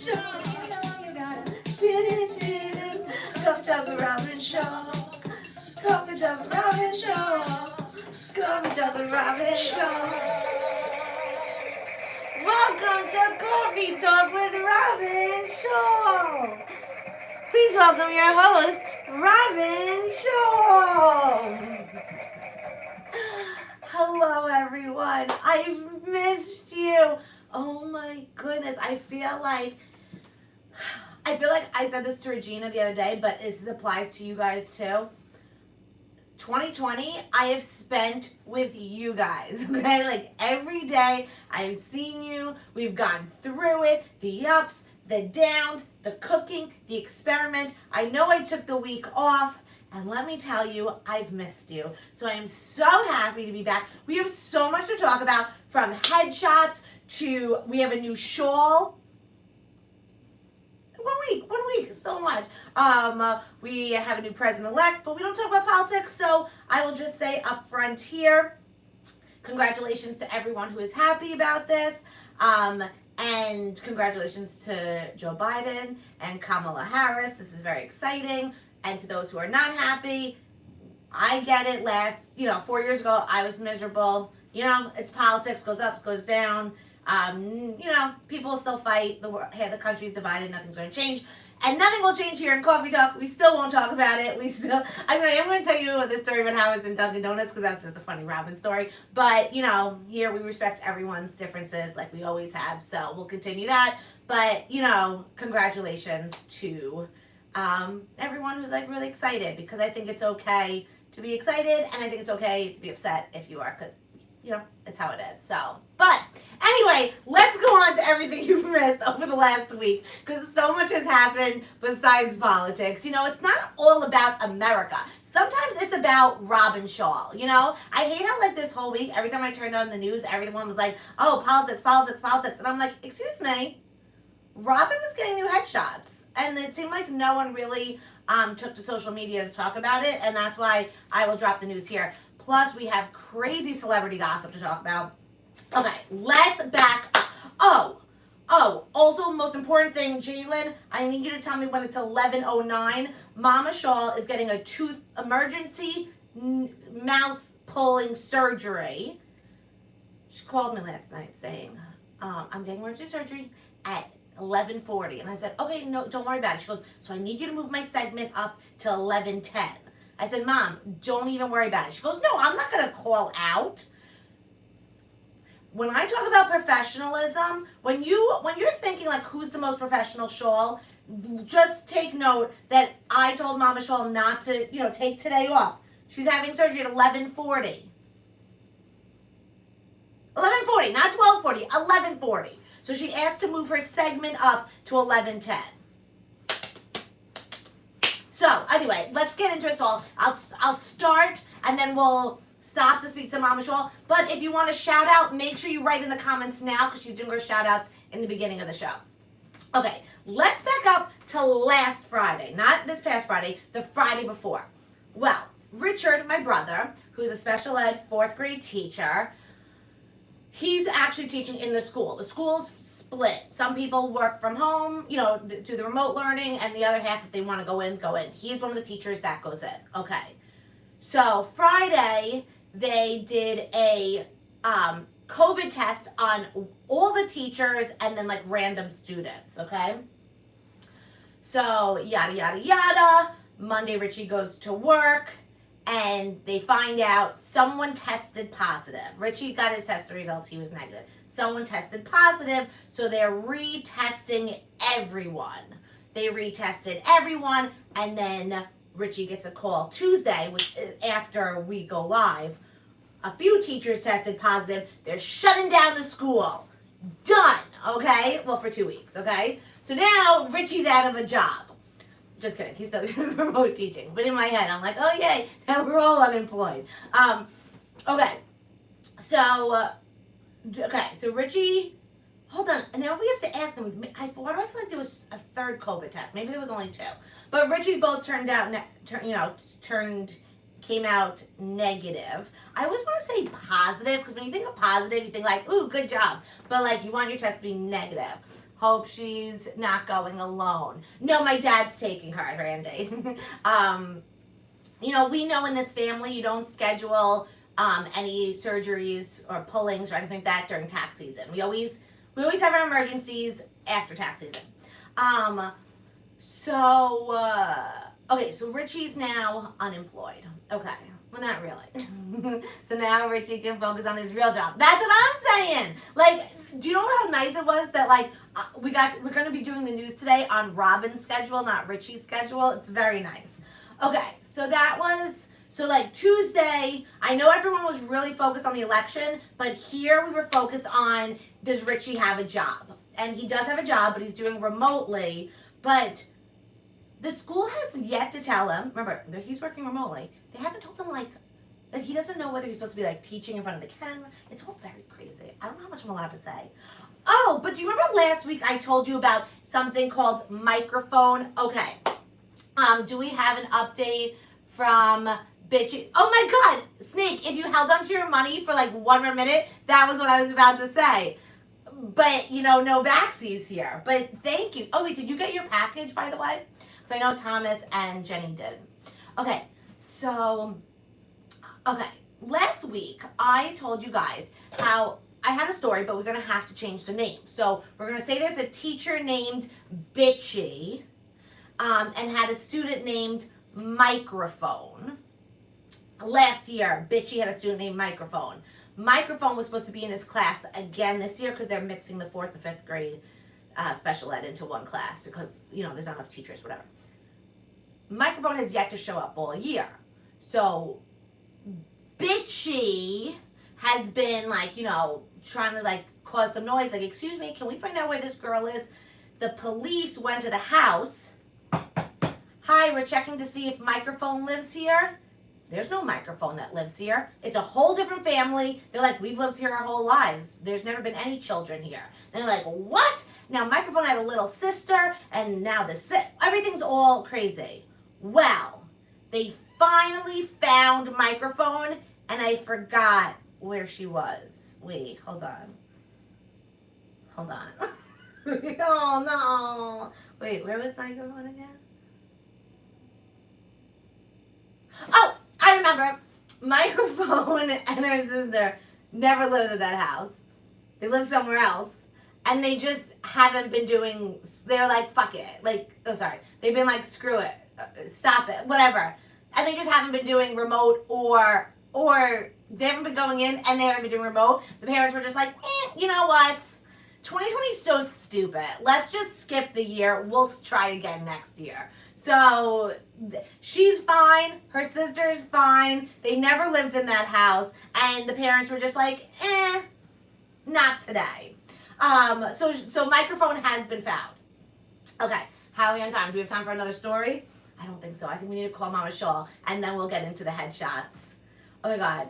Schall. You know you gotta do. Coffee Talk with Robyn Schall. Coffee Talk with Robyn Schall. Coffee Talk with Robyn Schall. Welcome to Cawfee Talk with Robyn Schall. Please welcome your host, Robyn Schall. Hello, everyone. I've missed you. Oh my goodness. I feel like I said this to Regina the other day, but this applies to you guys too. 2020, I have spent with you guys, okay? Like every day, I've seen you. We've gone through it, the ups, the downs, the cooking, the experiment. I know I took the week off, and let me tell you, I've missed you. So I am so happy to be back. We have so much to talk about, from headshots to, we have a new shawl. 1 week, so much. We have a new president-elect, but we don't talk about politics, so I will just say up front here, congratulations to everyone who is happy about this, and congratulations to Joe Biden and Kamala Harris. This is very exciting, and to those who are not happy, I get it. 4 years ago, I was miserable. It's politics, goes up, goes down. People still fight. The country's divided. Nothing's going to change. And nothing will change here in Cawfee Talk. We still won't talk about it. I am going to tell you this story about how I was in Dunkin' Donuts, because that's just a funny Robyn story. But, here we respect everyone's differences like we always have. So we'll continue that. But, congratulations to everyone who's really excited, because I think it's okay to be excited, and I think it's okay to be upset if you are, because it's how it is. So, but anyway, let's go on to everything you've missed over the last week, because so much has happened besides politics. It's not all about America. Sometimes it's about Robyn Schall. I hate how this whole week, every time I turned on the news, everyone was like, oh, politics, politics, politics. And I'm like, excuse me, Robyn was getting new headshots. And it seemed like no one really took to social media to talk about it. And that's why I will drop the news here. Plus, we have crazy celebrity gossip to talk about. Okay, let's back up. Also, most important thing, Jalen, I need you to tell me when it's 11:09. Mama Schall is getting a emergency mouth pulling surgery. She called me last night saying, I'm getting emergency surgery at 11:40. And I said, okay, no, don't worry about it. She goes, so I need you to move my segment up to 11:10. I said, Mom, don't even worry about it. She goes, no, I'm not going to call out. When I talk about professionalism, when you're thinking who's the most professional Schall, just take note that I told Mama Schall not to, take today off. She's having surgery at 11:40. 11:40, not 12:40, 11:40. So she asked to move her segment up to 11:10. So, anyway, let's get into it. So I'll start, and then we'll stop to speak to Mama Schall. But if you want to shout out, make sure you write in the comments now, because she's doing her shout outs in the beginning of the show. Okay, let's back up to last Friday. Not this past Friday, the Friday before. Well, Richard, my brother, who's a special ed 4th grade teacher, he's actually teaching in the school. The school's split. Some people work from home, do the remote learning, and the other half, if they want to go in, go in. He's one of the teachers that goes in. Okay. So Friday, they did a COVID test on all the teachers and then random students, okay? So yada, yada, yada. Monday, Richie goes to work, and they find out someone tested positive. Richie got his test results. He was negative. Someone tested positive, so they're retesting everyone. They retested everyone, and then Richie gets a call Tuesday, which is after we go live. A few teachers tested positive. They're shutting down the school. Done, okay? Well, for 2 weeks, okay? So now Richie's out of a job. Just kidding. He's still remote teaching. But in my head, I'm like, oh, yay. Now we're all unemployed. Okay. So Richie, hold on. Now we have to ask him. Why do I feel like there was a third COVID test? Maybe there was only 2. But Richie's both came out negative. I always want to say positive, because when you think of positive, you think ooh, good job. But you want your test to be negative. Hope she's not going alone. No, my dad's taking her, Randy. We know in this family you don't schedule any surgeries or pullings or anything like that during tax season. We always have our emergencies after tax season. Okay, so Richie's now unemployed. Okay, well, not really. So now Richie can focus on his real job. That's what I'm saying. Like, do you know how nice it was that we're going to be doing the news today on Robyn's schedule, not Richie's schedule? It's very nice. Okay, so Tuesday, I know everyone was really focused on the election, but here we were focused on, does Richie have a job? And he does have a job, but he's doing remotely. But the school has yet to tell him, remember, that he's working remotely. They haven't told him, that he doesn't know whether he's supposed to be, teaching in front of the camera. It's all very crazy. I don't know how much I'm allowed to say. Oh, but do you remember last week I told you about something called microphone? Okay. Do we have an update from Bitchy? Oh my God, Snake, if you held onto your money for 1 more minute, that was what I was about to say. But, no backsies here. But thank you. Oh, wait, did you get your package, by the way? Because I know Thomas and Jenny did. Okay, last week I told you guys how I had a story, but we're going to have to change the name. So we're going to say there's a teacher named Bitchy and had a student named Microphone. Last year, Bitchy had a student named Microphone. Microphone was supposed to be in his class again this year because they're mixing the 4th and 5th grade special ed into one class because, there's not enough teachers, whatever. Microphone has yet to show up all year. So Bitchy has been trying to cause some noise. Excuse me, can we find out where this girl is? The police went to the house. Hi, we're checking to see if Microphone lives here. There's no Microphone that lives here. It's a whole different family. They're we've lived here our whole lives. There's never been any children here. And they're what? Now Microphone had a little sister, and now everything's all crazy. Well, they finally found Microphone, and I forgot where she was. Wait, hold on. Oh, no. Wait, where was Microphone again? Oh, I remember. Microphone and her sister never lived in that house. They lived somewhere else. And they just haven't been doing, they're fuck it. They've been screw it. Stop it. Whatever. And they just haven't been doing remote or they haven't been going in and they haven't been doing remote. The parents were just you know what? 2020 is so stupid. Let's just skip the year. We'll try again next year. So she's fine. Her sister's fine. They never lived in that house. And the parents were just not today. So Microphone has been found. Okay. How are we on time? Do we have time for another story? I don't think so. I think we need to call Mama Schall and then we'll get into the headshots. Oh my God.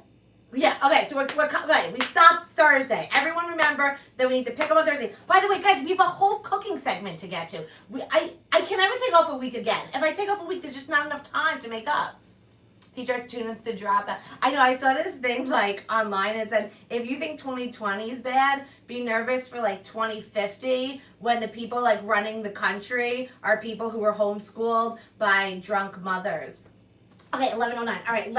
Yeah, okay, so we're okay. We stopped Thursday. Everyone remember that we need to pick up on Thursday. By the way, guys, we have a whole cooking segment to get to. I can never take off a week again. If I take off a week, there's just not enough time to make up. Teachers' students to drop out. I know, I saw this thing online. It said, if you think 2020 is bad, be nervous for 2050 when the people running the country are people who were homeschooled by drunk mothers. Okay, 11:09. All right,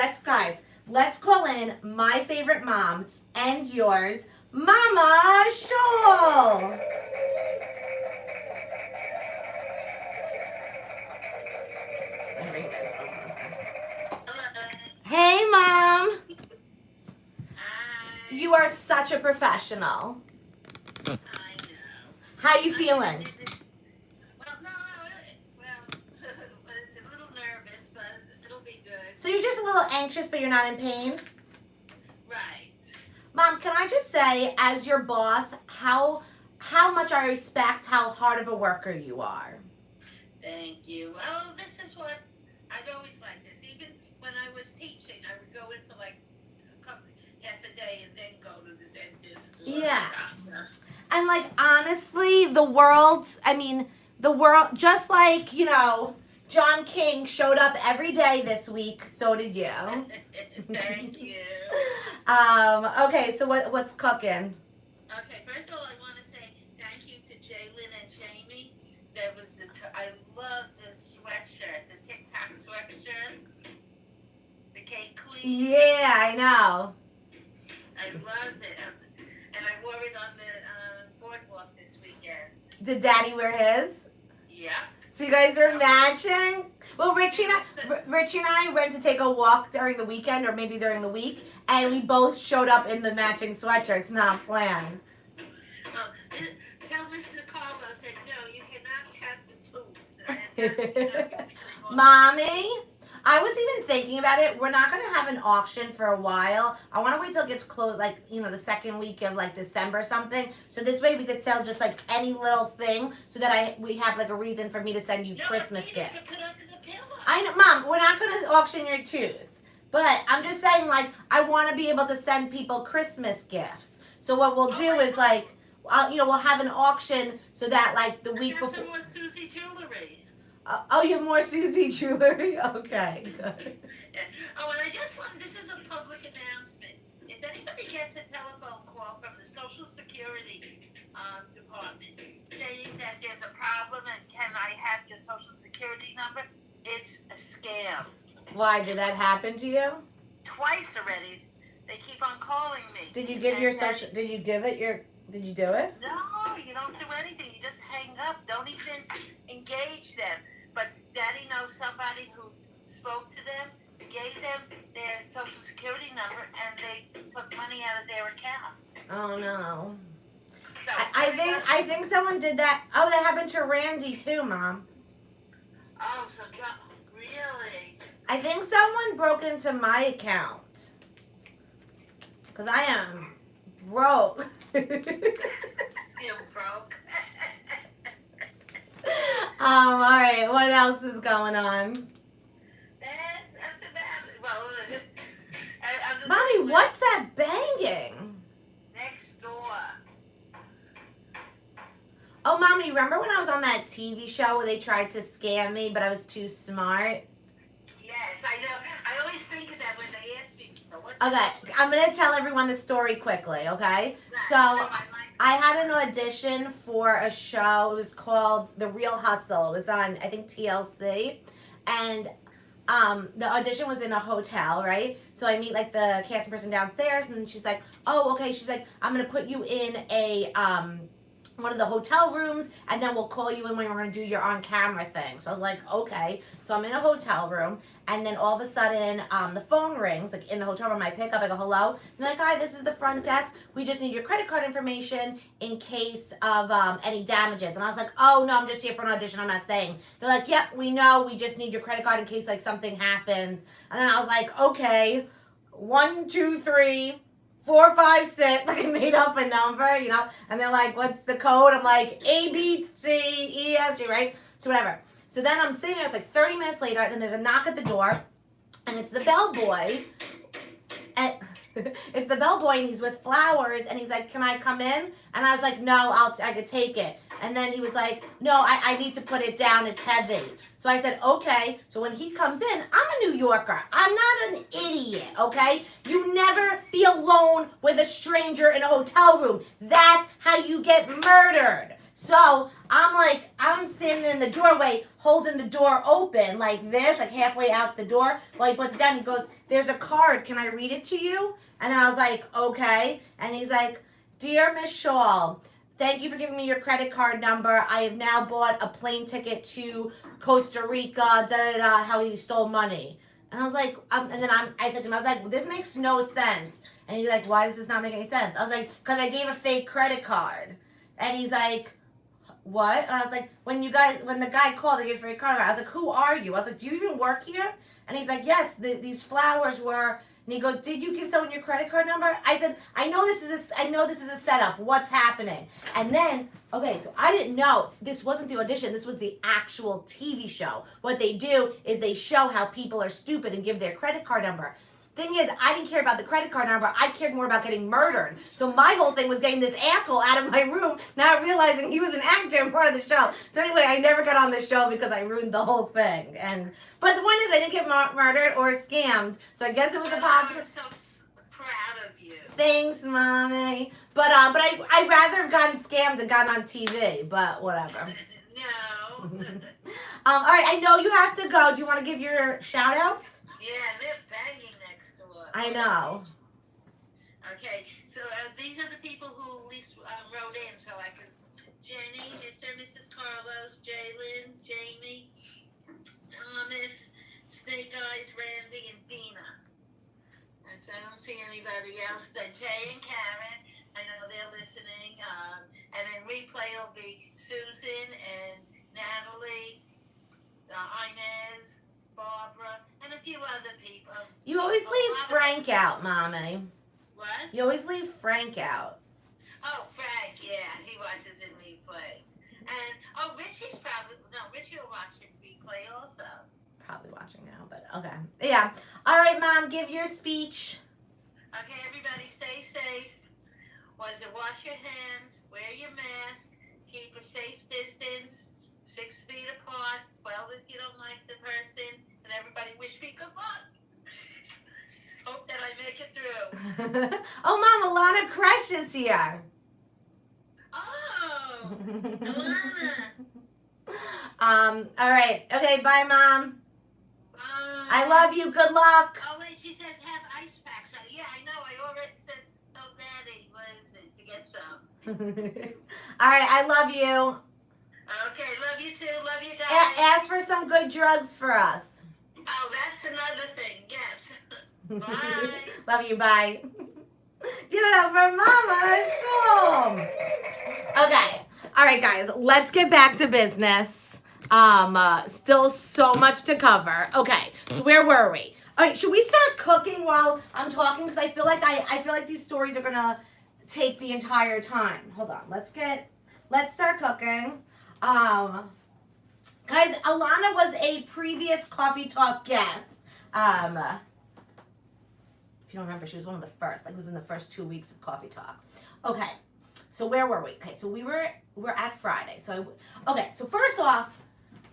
let's call in my favorite mom and yours, Mama Schall. Hey, Mom. Hi. You are such a professional. I know. How you feeling? Well, no, it's a little nervous, but it'll be good. So you're just a little anxious, but you're not in pain? Right. Mom, can I just say, as your boss, how much I respect how hard of a worker you are. Thank you. Well, this is what I'd always like this. Even when I was teaching, I would go in for half a day and then go to the dentist. Yeah. And honestly, the world, just John King showed up every day this week, so did you. Thank you. Okay, so what's cooking? Okay, first of all, I want to say thank you to Jalen and Yeah, I know. I loved it. And I wore it on the boardwalk this weekend. Did Daddy wear his? Yeah. So you guys are matching? Well, Richie and I went to take a walk during the weekend, or maybe during the week, and we both showed up in the matching sweatshirts, not planned. Tell Mr. Carlos that no, you cannot have the two. Mommy, I was even thinking about it. We're not gonna have an auction for a while. I want to wait till it gets closed, like the second week of like December or something. So this way we could sell just like any little thing, so that we have like a reason for me to send you Christmas gifts. I know, Mom. We're not gonna auction your tooth, but I'm just saying, like, I want to be able to send people Christmas gifts. So what we'll do is like, we'll have an auction so that like the week before. Some more Susie jewelry. Oh, you have more Susie jewelry? Okay, good. Oh, and I just want, this is a public announcement. If anybody gets a telephone call from the Social Security Department saying that there's a problem and can I have your Social Security number, it's a scam. Why, did that happen to you? Twice already. They keep on calling me. Did you give your social, did you do it? No, you don't do anything. You just hang up. Don't even engage them. But Daddy knows somebody who spoke to them, gave them their Social Security number, and they took money out of their account. Oh no. So I think someone did that. Oh, that happened to Randy too, Mom. Oh, so really? I think someone broke into my account. Because I am broke. You're broke. All right. What else is going on? That's about it. Well, Mommy, what's that banging? Next door. Oh, Mommy, remember when I was on that TV show where they tried to scam me, but I was too smart? Yes, I know. I always think of that when they ask me. So what's Okay, I'm going to tell everyone the story quickly, okay? So, I had an audition for a show. It was called The Real Hustle. It was on, I think, TLC. And the audition was in a hotel, right? So I meet like the casting person downstairs, and she's like, "Oh, okay." She's like, "I'm gonna put you in a one of the hotel rooms, and then we'll call you in when we're gonna do your on-camera thing." So I was like, "Okay." So I'm in a hotel room, and then all of a sudden, the phone rings. Like in the hotel room, I pick up. I go, "Hello." And they're like, "Hi, this is the front desk. We just need your credit card information in case of any damages." And I was like, "Oh no, I'm just here for an audition. I'm not staying." They're like, "Yep, we know. We just need your credit card in case like something happens." And then I was like, "Okay, 1, 2, 3, 4, 5, 6." Like I made up a number, and they're like, "What's the code?" I'm like, A, B, C, E, F, G, right? So whatever. So then I'm sitting there, it's like 30 minutes later, and then there's a knock at the door, and it's the bellboy. And it's the bellboy, and he's with flowers, and he's like, "Can I come in?" And I was like, "No, I could take it." And then he was like, "No, I need to put it down. It's heavy." So I said, "Okay." So when he comes in, I'm a New Yorker. I'm not an idiot, okay? You never be alone with a stranger in a hotel room. That's how you get murdered. So I'm standing in the doorway, holding the door open like this, like halfway out the door. Well, he puts it down. He goes, "There's a card. Can I read it to you?" And then I was like, "Okay." And he's like, "Dear Miss Schall, thank you for giving me your credit card number. I have now bought a plane ticket to Costa Rica, how he stole money." And I was like, I said to him, I was like, "This makes no sense." And he's like, "Why does this not make any sense?" I was like, "Because I gave a fake credit card." And he's like, "What?" And I was like, when the guy called, they gave a fake card. I was like, "Who are you?" I was like, "Do you even work here?" And he's like, "Yes, these flowers were." And he goes, "Did you give someone your credit card number?" I said, I know this is a setup. What's happening?" And then, okay, so I didn't know this wasn't the audition. This was the actual TV show. What they do is they show how people are stupid and give their credit card number. Thing is, I didn't care about the credit card number. I cared more about getting murdered. So my whole thing was getting this asshole out of my room, not realizing he was an actor and part of the show. So anyway, I never got on the show because I ruined the whole thing. But the point is, I didn't get murdered or scammed. So I guess it was a positive. I'm so proud of you. Thanks, Mommy. But I'd rather have gotten scammed and gotten on TV. But whatever. No. All right, I know you have to go. Do you want to give your shout outs? Yeah, they're banging next door. I know. Okay, so these are the people who at least wrote in, so I can. Jenny, Mr. and Mrs. Carlos, Jalen, Jamie, Thomas, Snake Eyes, Randy, and Dina. And so I don't see anybody else. Then Jay and Karen, I know they're listening. And then replay will be Susan and Natalie, Inez, Barbara, and a few other people. You always leave Frank out, Mommy. What? You always leave Frank out. Oh, Frank, yeah, he watches in replay. And, Richie's Richie will watch in replay also. Probably watching now, but okay. Yeah. All right, Mom, give your speech. Okay, everybody stay safe. Wash your hands, wear your mask, keep a safe distance, 6 feet apart, well if you don't like the person, and everybody wish me good luck. Hope that I make it through. Oh, Mom, Alana Crush is here. Oh, Alana. All right. Okay, bye, Mom. Bye. I love you. Good luck. Oh, wait, she says have ice packs. Yeah, I know. I already said, oh, Daddy, what is it, to get some. All right, I love you. Okay, love you too. Love you guys. Ask for some good drugs for us. Oh, that's another thing. Yes. Bye. Love you. Bye. Give it up for Mama Schall. Okay. All right, guys. Let's get back to business. Still so much to cover. Okay. So where were we? All right. Should we start cooking while I'm talking? Because I feel like these stories are gonna take the entire time. Hold on. Let's start cooking. Guys, Alana was a previous Cawfee Tawk guest. If you don't remember, she was one of the first. Like, it was in the first 2 weeks of Cawfee Tawk. Okay, so where were we? Okay, so we're at Friday. So first off,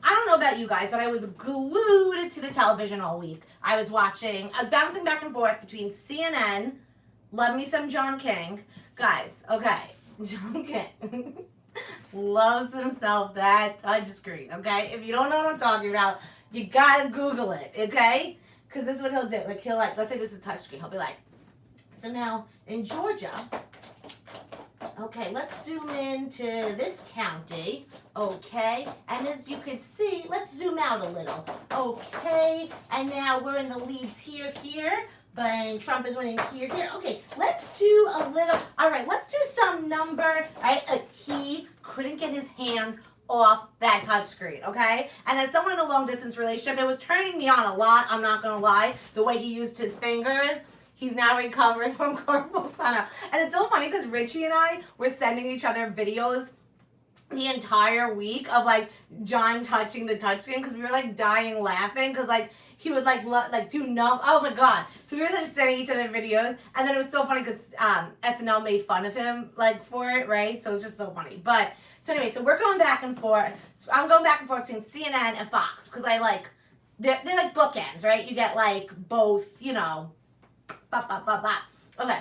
I don't know about you guys, but I was glued to the television all week. I was bouncing back and forth between CNN, love me some John King. Guys, okay, John King loves himself that touchscreen, okay? If you don't know what I'm talking about, you gotta Google it, okay? Because this is what he'll do. Like, let's say this is a touchscreen. He'll be like, so now in Georgia, okay, let's zoom into this county, okay? And as you can see, let's zoom out a little, okay? And now we're in the leads here, but Trump is winning here. Okay, let's do let's do some number, right? He couldn't get his hands off that touchscreen, okay? And as someone in a long-distance relationship, it was turning me on a lot, I'm not gonna lie, the way he used his fingers. He's now recovering from carpal tunnel. And it's so funny because Richie and I were sending each other videos the entire week of, like, John touching the touchscreen because we were, like, dying laughing because, like, he would, like, do numb. Oh, my God. So we were just sending each other videos. And then it was so funny because SNL made fun of him, like, for it, right? So it was just so funny. But, so anyway, so we're going back and forth. So I'm going back and forth between CNN and Fox because they're like bookends, right? You get, like, both, you know, Okay,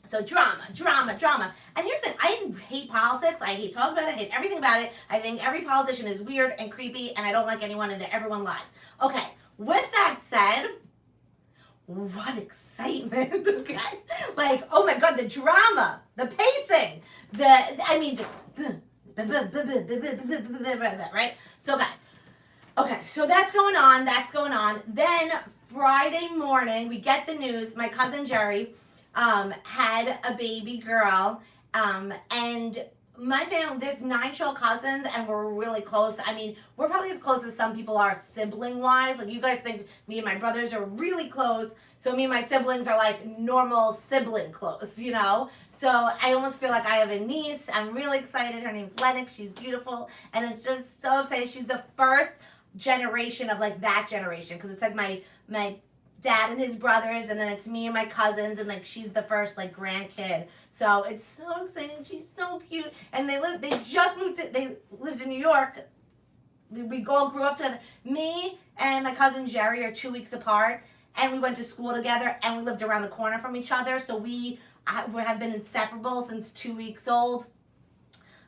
so drama. And here's the thing, I hate politics, I hate talking about it, I hate everything about it. I think every politician is weird and creepy, and I don't like anyone in there, everyone lies. Okay, with that said, what excitement, okay? Like, oh my God, the drama, the pacing, just, right? So, okay, so that's going on. Then Friday morning, we get the news, my cousin Jerry had a baby girl, and my family, there's 9 Schall cousins, and we're really close. I mean, we're probably as close as some people are sibling-wise. Like, you guys think me and my brothers are really close, so me and my siblings are like normal sibling close, you know? So I almost feel like I have a niece. I'm really excited. Her name's Lennox. She's beautiful, and it's just so exciting. She's the first generation of, like, that generation, because it's like my dad and his brothers, and then it's me and my cousins, and, like, she's the first, like, grandkid. So it's so exciting. She's so cute, and they lived in New York. We all grew up together. Me and my cousin Jerry are 2 weeks apart, and we went to school together, and we lived around the corner from each other. So we have been inseparable since 2 weeks old.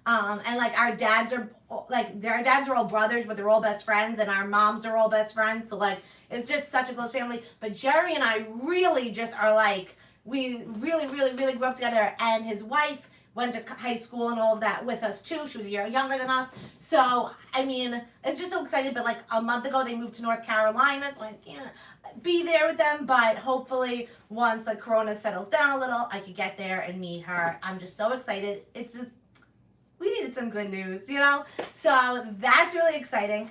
And like our dads are all brothers, but they're all best friends, and our moms are all best friends. So like it's just such a close family. But Jerry and I really just are like, we really, really, really grew up together. And his wife went to high school and all of that with us too. She was a year younger than us. So I mean, it's just so exciting. But like a month ago, they moved to North Carolina, so I can't be there with them. But hopefully, once like Corona settles down a little, I could get there and meet her. I'm just so excited. It's just, we needed some good news, you know? So that's really exciting.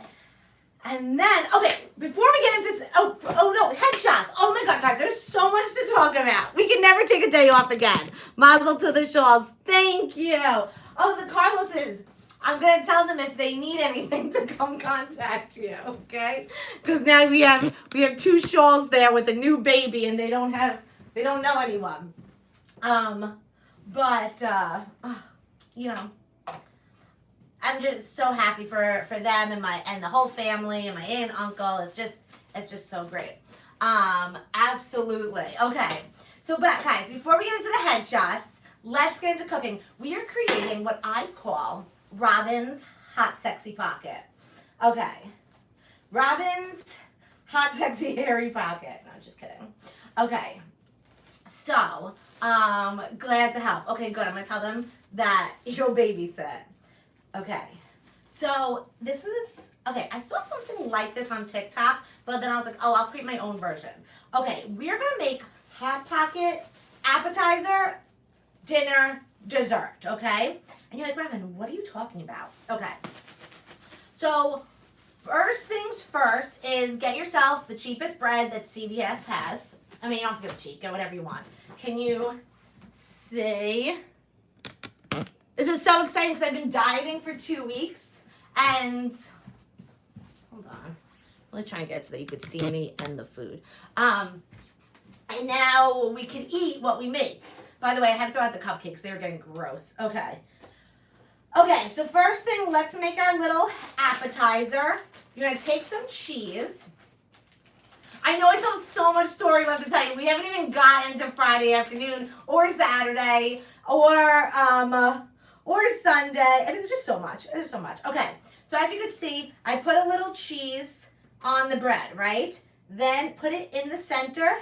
And then, okay, before we get into, oh no, headshots. Oh my God, guys, there's so much to talk about. We can never take a day off again. Mazel to the Shalls. Thank you. Oh, the Carloses. I'm going to tell them if they need anything to come contact you, okay? Because now we have 2 Shalls there with a new baby, and they don't know anyone. You know, I'm just so happy for them and the whole family and my aunt and uncle. It's just so great. Absolutely. Okay. So, but guys, before we get into the headshots, let's get into cooking. We are creating what I call Robyn's Hot Sexy Pocket. Okay. Robyn's Hot Sexy Hairy Pocket. No, just kidding. Okay. So, glad to help. Okay, good. I'm going to tell them that you'll babysit. Okay. So, okay, I saw something like this on TikTok, but then I was like, oh, I'll create my own version. Okay, we're going to make Hot Pocket, appetizer, dinner, dessert, okay? And you're like, Robyn, what are you talking about? Okay. So, first things first is get yourself the cheapest bread that CVS has. I mean, you don't have to get it cheap. Get whatever you want. Can you see? This is so exciting because I've been dieting for 2 weeks. And, hold on. I'm really trying to get it so that you could see me and the food. And now we can eat what we make. By the way, I had to throw out the cupcakes. They were getting gross. Okay. Okay, so first thing, let's make our little appetizer. You're going to take some cheese. I know I still have so much story left to tell you. We haven't even gotten to Friday afternoon or Saturday or Sunday. I mean, there's just so much. There's so much. Okay, so as you can see, I put a little cheese on the bread, right? Then put it in the center.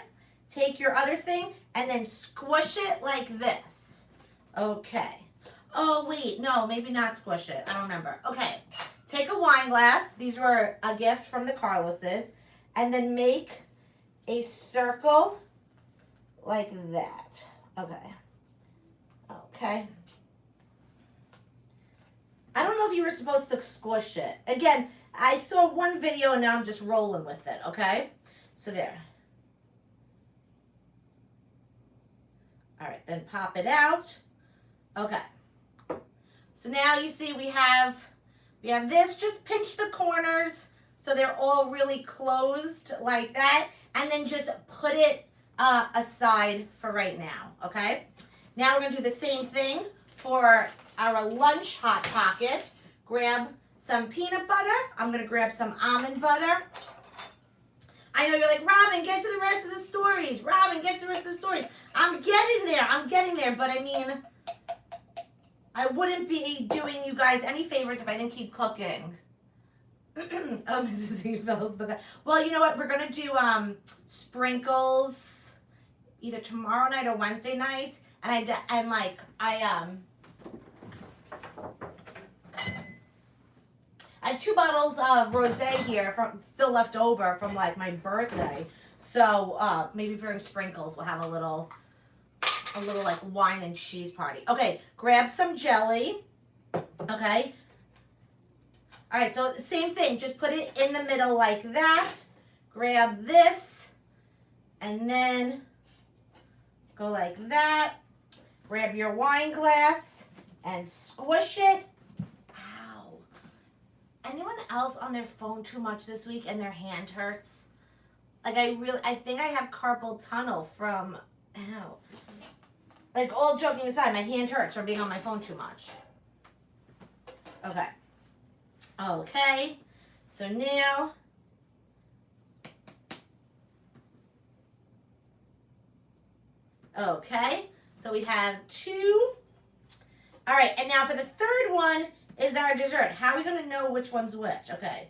Take your other thing and then squish it like this. Okay. Oh, wait. No, maybe not squish it. I don't remember. Okay. Take a wine glass. These were a gift from the Carloses. And then make a circle like that. Okay. Okay. I don't know if you were supposed to squish it. Again, I saw one video and now I'm just rolling with it, okay? So there. All right, then pop it out. Okay. So now you see we have this. Just pinch the corners so they're all really closed like that. And then just put it aside for right now, okay? Now we're going to do the same thing for our lunch Hot Pocket. Grab some peanut butter. I'm going to grab some almond butter. I know you're like, Robyn, get to the rest of the stories. Robyn, get to the rest of the stories. I'm getting there. But I mean, I wouldn't be doing you guys any favors if I didn't keep cooking. Oh, Mrs. E fills the... Well, you know what? We're going to do sprinkles either tomorrow night or Wednesday night. And I have 2 bottles of rosé here from still left over from like my birthday. So maybe for sprinkles we'll have a little like wine and cheese party. Okay, grab some jelly. Okay. All right, so same thing. Just put it in the middle like that. Grab this and then go like that. Grab your wine glass and squish it. Ow. Anyone else on their phone too much this week and their hand hurts? Like I think I have carpal tunnel from, ow. Like all joking aside, my hand hurts from being on my phone too much. Okay. Okay. So now, okay. So we have 2 All right, and now for the third one is our dessert. How are we going to know which one's which? Okay.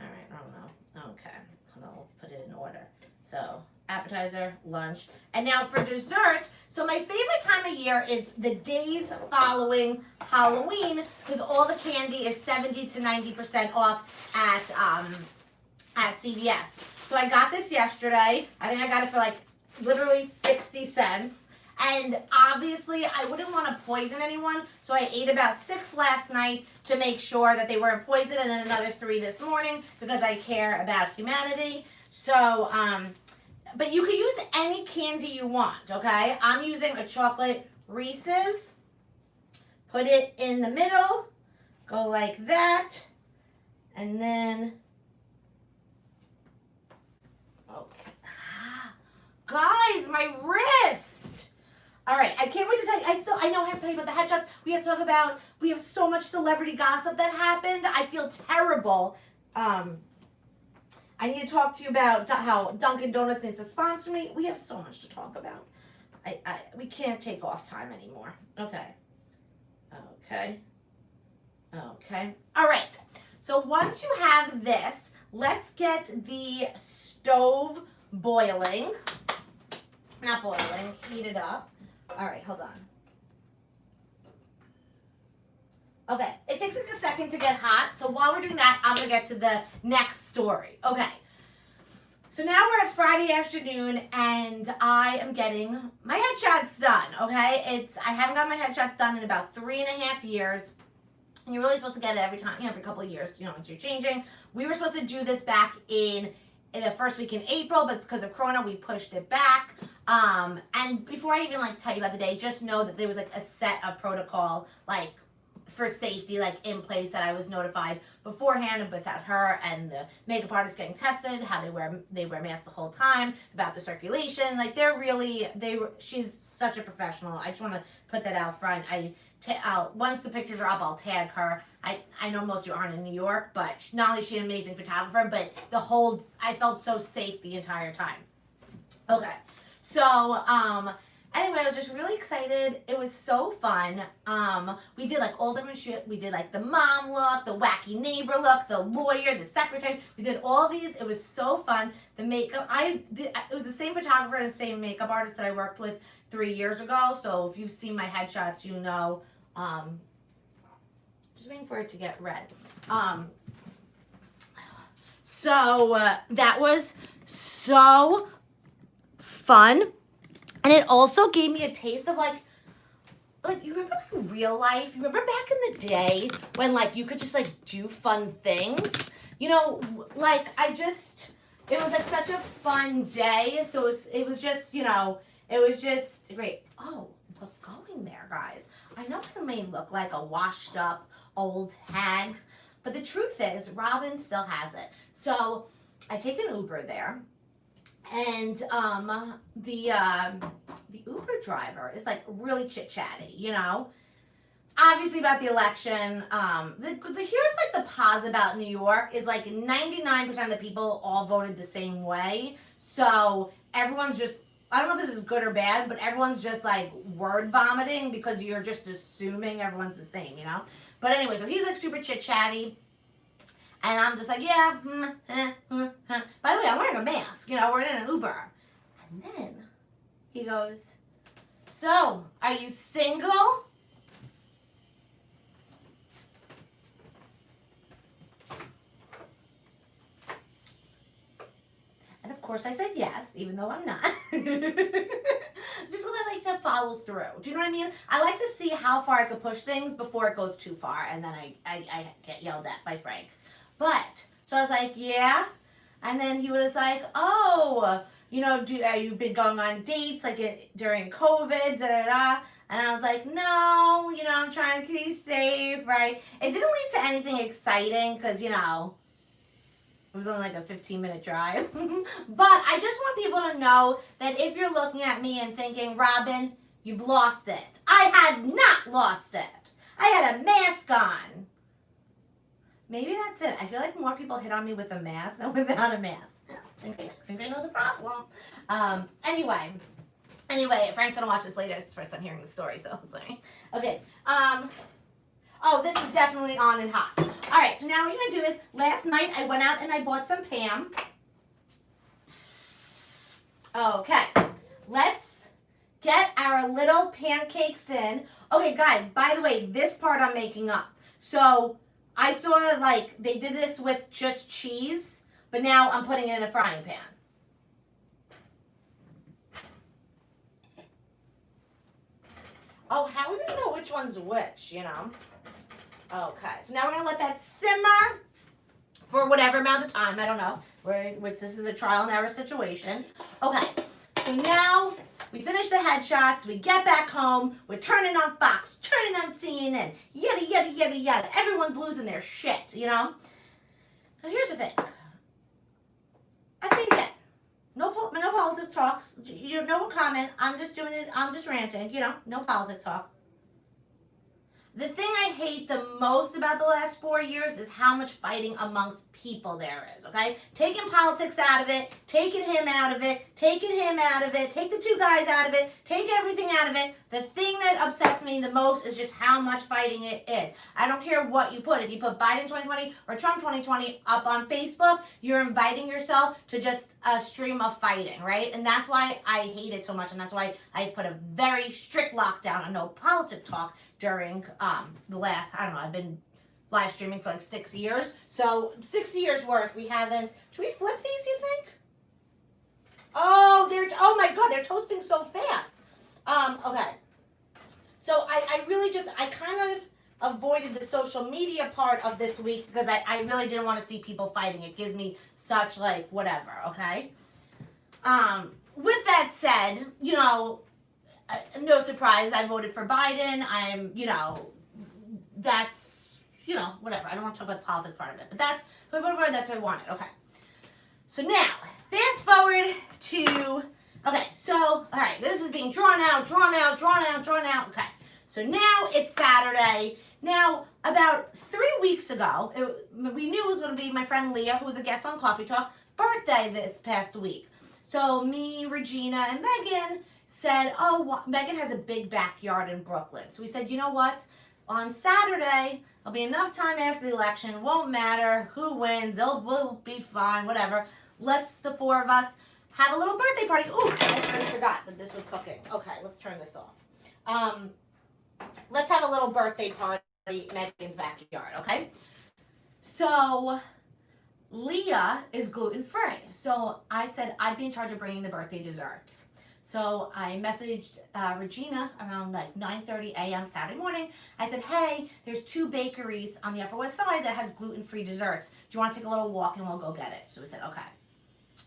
All right, I don't know. Okay. Hold on, let's put it in order. So, appetizer, lunch. And now for dessert, so my favorite time of year is the days following Halloween because all the candy is 70 to 90% off at CVS. So I got this yesterday. I think I got it for like literally 60 cents. And obviously, I wouldn't want to poison anyone, so I ate about 6 last night to make sure that they weren't poisoned, and then another 3 this morning because I care about humanity. So, but you can use any candy you want, okay? I'm using a chocolate Reese's. Put it in the middle, go like that, and then, okay. Guys, my wrist! All right, I can't wait to tell you. I know I have to tell you about the headshots. We have to talk about, we have so much celebrity gossip that happened. I feel terrible. I need to talk to you about how Dunkin' Donuts needs to sponsor me. We have so much to talk about. We can't take off time anymore. Okay. All right. So once you have this, let's get the stove boiling. Not boiling, heat it up. All right, hold on. Okay, it takes like a second to get hot. So while we're doing that, I'm going to get to the next story. Okay. So now we're at Friday afternoon, and I am getting my headshots done, okay? I haven't got my headshots done in about 3.5 years. And you're really supposed to get it every time, every couple of years, once you're changing. We were supposed to do this back in the first week in April, but because of Corona, we pushed it back. And before I even tell you about the day, just know that there was a set of protocol for safety in place that I was notified beforehand without her and the makeup artist getting tested, how they wear masks the whole time, about the circulation. She's such a professional. I just want to put that out front. Once the pictures are up, I'll tag her. I know most of you aren't in New York, but not only is she an amazing photographer, but I felt so safe the entire time. Okay. So, anyway, I was just really excited. It was so fun. We did all different shit. We did the mom look, the wacky neighbor look, the lawyer, the secretary. We did all these. It was so fun. The makeup, it was the same photographer and the same makeup artist that I worked with 3 years ago. So if you've seen my headshots, you know. Just waiting for it to get red. That was so fun. And it also gave me a taste of you remember real life? You remember back in the day when you could just do fun things? It was such a fun day. So it was just, it was just great. Oh, look, going there, guys. I know I may look like a washed up old hag, but the truth is Robyn still has it. So I take an Uber there. And the Uber driver is really chit-chatty, Obviously about the election. Here's the pause about New York is 99% of the people all voted the same way. So everyone's just, I don't know if this is good or bad, but everyone's just word vomiting because you're just assuming everyone's the same, But anyway, so he's super chit-chatty. And I'm just yeah. By the way, I'm wearing a mask. We're in an Uber. And then he goes, so, are you single? And of course I said yes, even though I'm not. Just because I like to follow through. Do you know what I mean? I like to see how far I could push things before it goes too far. And then I get yelled at by Frank. But, so I was yeah. And then he was oh, you've been going on dates during COVID, da-da-da. And I was no, I'm trying to be safe, right? It didn't lead to anything exciting because, it was only a 15-minute drive. But I just want people to know that if you're looking at me and thinking, Robyn, you've lost it. I have not lost it. I had a mask on. Maybe that's it. I feel more people hit on me with a mask than without a mask. I think I know the problem. Anyway, Anyway, Frank's gonna watch this later. It's his first time hearing the story, so I'm sorry. Okay. Oh, this is definitely on and hot. All right. So now what we're gonna do is, last night I went out and I bought some Pam. Okay. Let's get our little pancakes in. Okay, guys. By the way, this part I'm making up. So I saw like they did this with just cheese, but now I'm putting it in a frying pan. Oh, how are we gonna know which one's which, you know? Okay, so now we're gonna let that simmer for whatever amount of time, I don't know. This is a trial and error situation. Okay, so now we finish the headshots, we get back home, we're turning on Fox, turning on CNN, yada, yada, yada, yada. Everyone's losing their shit, you know? So here's the thing. I say it again. No politics talks. No comment. I'm just doing it. I'm just ranting. You know, no politics talk. The thing I hate the most about the last 4 years is how much fighting amongst people there is, okay? Taking politics out of it, taking him out of it, taking him out of it, take the two guys out of it, take everything out of it. The thing that upsets me the most is just how much fighting it is. I don't care what you put. If you put Biden 2020 or Trump 2020 up on Facebook, you're inviting yourself to just a stream of fighting, right? And that's why I hate it so much, and that's why I've put a very strict lockdown on no politics talk during the last, I don't know, I've been live streaming for like 6 years. So 6 years worth we haven't. Should we flip these, you think? Oh my God, they're toasting so fast. Okay. So I really just, I kind of avoided the social media part of this week because I really didn't want to see people fighting. It gives me such like whatever, okay? With that said, you know, no surprise, I voted for Biden. I'm, you know, that's, you know, whatever. I don't want to talk about the politics part of it, but that's who I voted for, that's who I wanted. Okay. So now, fast forward to, okay, so, all right, this is being drawn out. Okay. So now it's Saturday. Now, about 3 weeks ago, we knew it was going to be my friend Leah, who was a guest on Cawfee Tawk, birthday this past week. So me, Regina, and Megan said, Megan has a big backyard in Brooklyn. So we said, you know what? On Saturday, there'll be enough time after the election. Won't matter who wins. We'll be fine, whatever. Let's, the four of us, have a little birthday party. Ooh, I already forgot that this was cooking. Okay, let's turn this off. Let's have a little birthday party in Megan's backyard, okay? So Leah is gluten-free. So I said I'd be in charge of bringing the birthday desserts. So I messaged Regina around like 9:30 a.m. Saturday morning. I said, hey, there's 2 bakeries on the Upper West Side that has gluten-free desserts. Do you want to take a little walk and we'll go get it? So we said, okay.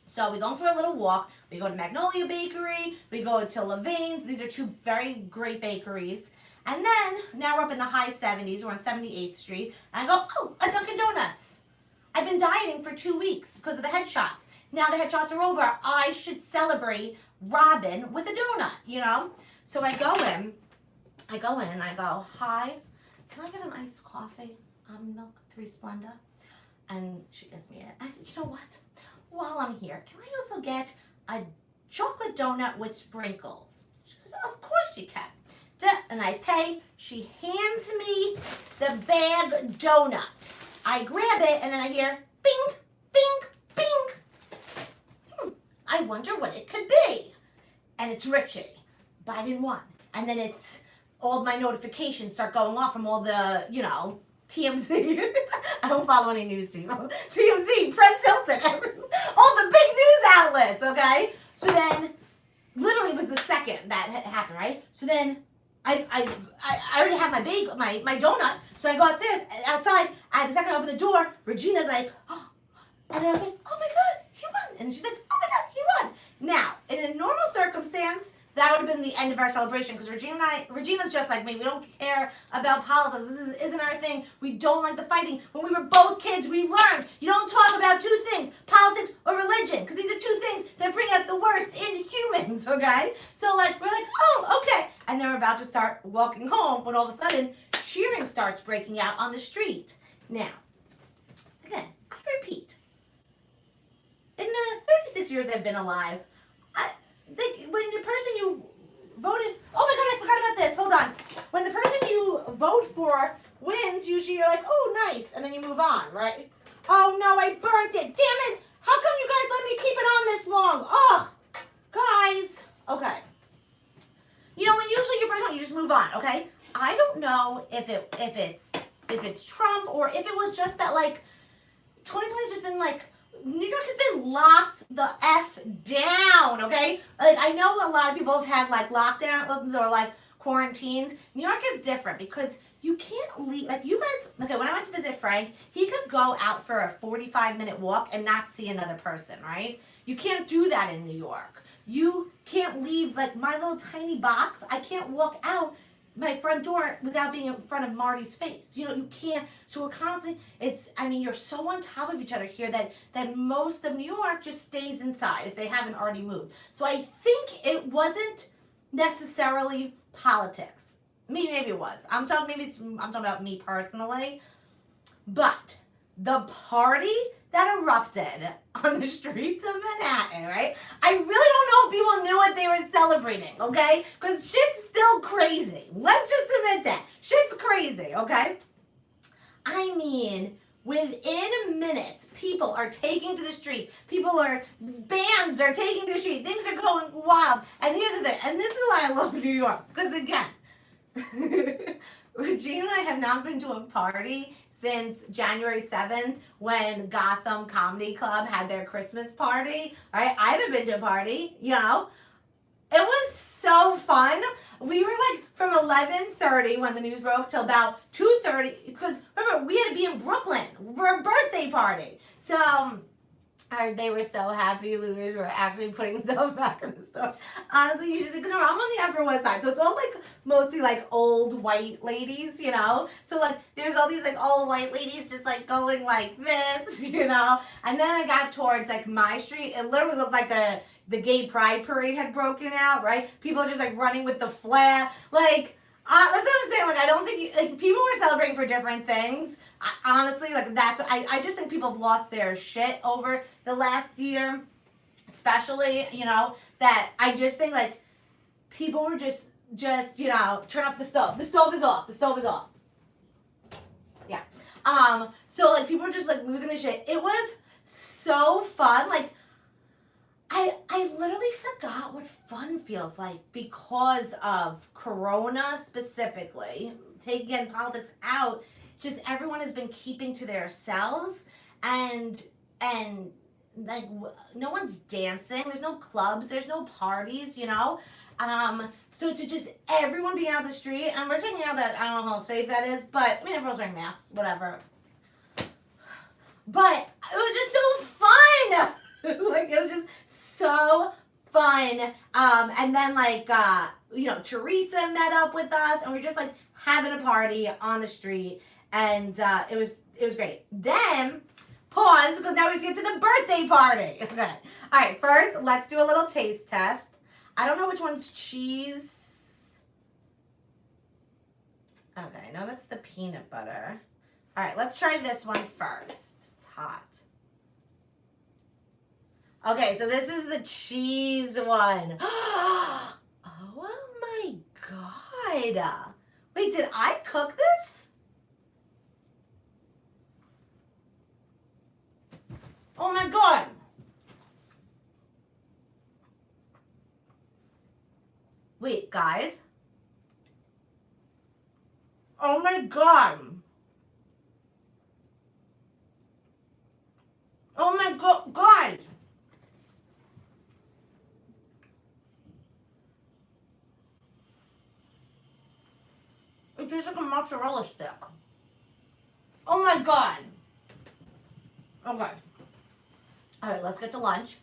So we go for a little walk. We go to Magnolia Bakery. We go to Levain's. These are 2 very great bakeries. And then, now we're up in the high 70s. We're on 78th Street. And I go, oh, a Dunkin' Donuts. I've been dieting for 2 weeks because of the headshots. Now the headshots are over. I should celebrate Robyn with a donut, you know? So I go in and I go, hi, can I get an iced coffee? Milk, 3 Splenda. And she gives me it. I said, you know what? While I'm here, can I also get a chocolate donut with sprinkles? She goes, of course you can. And I pay. She hands me the bag donut. I grab it and then I hear bing, bing, bing. I wonder what it could be. And it's Richie. Biden won. And then it's all my notifications start going off from all the, you know, TMZ. I don't follow any news people. TMZ, Press Hilton, all the big news outlets, okay? So then, literally it was the second that happened, right? So then, I already have my donut, so I go outside, the second I open the door, Regina's like, oh, and I was like, oh my God, he won. And she's like, oh my God, he won. Now, in a normal circumstance, that would have been the end of our celebration because Regina's just like me. We don't care about politics. This isn't our thing. We don't like the fighting. When we were both kids, we learned you don't talk about 2 things, politics or religion, because these are 2 things that bring out the worst in humans, okay? So, like, we're like, oh, okay. And then we're about to start walking home when all of a sudden cheering starts breaking out on the street. Now, again, I repeat. In the 36 years I've been alive, when the person you voted, oh my God, I forgot about this. Hold on. When the person you vote for wins, usually you're like, oh, nice, and then you move on, right? Oh no, I burnt it. Damn it! How come you guys let me keep it on this long? Oh, guys. Okay. You know, when usually your person, you just move on. Okay. I don't know if it's Trump or if it was just that like 2020 has just been like New York has been locked the F down. Okay. Like I know a lot of people have had like lockdowns or like quarantines. New York is different because you can't leave, like you guys, okay, when I went to visit Frank, he could go out for a 45-minute walk and not see another person, right? You can't do that in New York. You can't leave, like my little tiny box, I can't walk out my front door without being in front of Marty's face. You know, you can't, so we're constantly, you're so on top of each other here that most of New York just stays inside if they haven't already moved. So I think it wasn't necessarily politics. Maybe it was. I'm talking about me personally. But the party that erupted on the streets of Manhattan, right? I really don't know if people knew what they were celebrating, okay? Because shit's still crazy. Let's just admit that. Shit's crazy, okay? I mean, within minutes, people are taking to the street. Bands are taking to the street. Things are going wild. And here's the thing, and this is why I love New York. Because again, Regina and I have not been to a party since January 7th when Gotham Comedy Club had their Christmas party, right? I haven't been to a party, you know. It was so fun. We were like from 11:30 when the news broke till about 2:30 because remember, we had to be in Brooklyn for a birthday party. So they were so happy. Looters were actually putting stuff back in the stuff. Honestly, you just think, I'm on the Upper West Side, so it's all like mostly like old white ladies, you know. So like, there's all these like old white ladies just like going like this, you know. And then I got towards like my street. It literally looked like the gay pride parade had broken out, right? People are just like running with the flag, like. That's what I'm saying. Like, I don't think like people were celebrating for different things. Honestly, like I just think people have lost their shit over the last year, especially, you know, that I just think like people were just you know, turn off the stove. The stove is off. The stove is off. Yeah. So like people were just like losing their shit. It was so fun. Like I literally forgot what fun feels like because of Corona specifically. Taking politics out, just everyone has been keeping to themselves and like no one's dancing. There's no clubs. There's no parties. You know. So to just everyone being out the street, and we're taking out that I don't know how safe that is, but I mean everyone's wearing masks, whatever. But it was just so fun. Like it was just so fun. And then like you know, Teresa met up with us and we were just like having a party on the street and it was great. Then pause because now we get to the birthday party. Okay. All right, first let's do a little taste test. I don't know which one's cheese. Okay, I know that's the peanut butter. All right, let's try this one first. It's hot. Okay, so this is the cheese one. Oh my God. Wait, did I cook this? Oh my God. Wait, guys. Oh my God. Oh my God, guys. It tastes like a mozzarella stick. Oh my God. Okay. All right, let's get to lunch.